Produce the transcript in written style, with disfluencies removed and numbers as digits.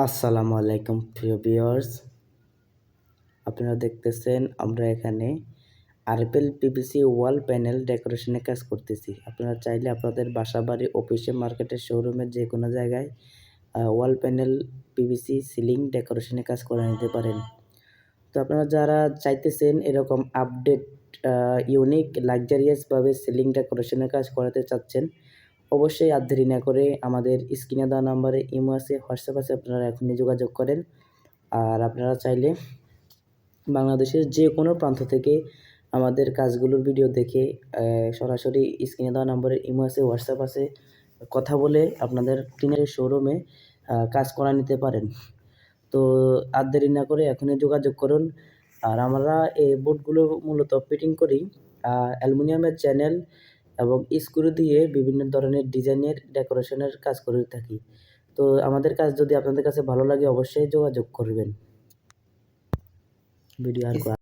আসসালামু আলাইকুম প্রিয় ভিউয়ার্স, আপনারা দেখতেছেন আমরা এখানে আরএফএল পিভিসি ওয়াল প্যানেল ডেকোরেশনের কাজ করতেছি। আপনারা চাইলে আপনাদের বাসা বাড়ি, অফিসে, মার্কেটের, শোরুমে যে কোনো জায়গায় ওয়াল প্যানেল পিভিসি সিলিং ডেকোরেশনের কাজ করে নিতে পারেন। তো আপনারা যারা চাইতেছেন এরকম আপডেট ইউনিক লাক্সারিয়াসভাবে সিলিং ডেকোরেশনের কাজ করাতে চাচ্ছেন, অবশ্যই আর দেরি না করে আমাদের স্ক্রিনে দেওয়া নাম্বারে ইমো আছে, হোয়াটসঅ্যাপ আছে, আপনারা এখনই যোগাযোগ করেন। আর আপনারা চাইলে বাংলাদেশের যে কোনো প্রান্ত থেকে আমাদের কাজগুলোর ভিডিও দেখে সরাসরি স্ক্রিনে দেওয়া নম্বরে ইমো আছে, হোয়াটসঅ্যাপ আছে, কথা বলে আপনাদের টিনের শোরুমে কাজ করা নিতে পারেন। তো আর দেরি না করে এখনই যোগাযোগ করুন। আর আমরা এই বোর্ডগুলো মূলত ফিটিং করি অ্যালুমিনিয়ামের চ্যানেল এবং স্ক্রু দিয়ে বিভিন্ন ধরনের ডিজাইনের ডেকোরেশনের কাজ করে থাকি। তো আমাদের কাজ যদি আপনাদের কাছে ভালো লাগে অবশ্যই যোগাযোগ করবেন। ভিডিও আর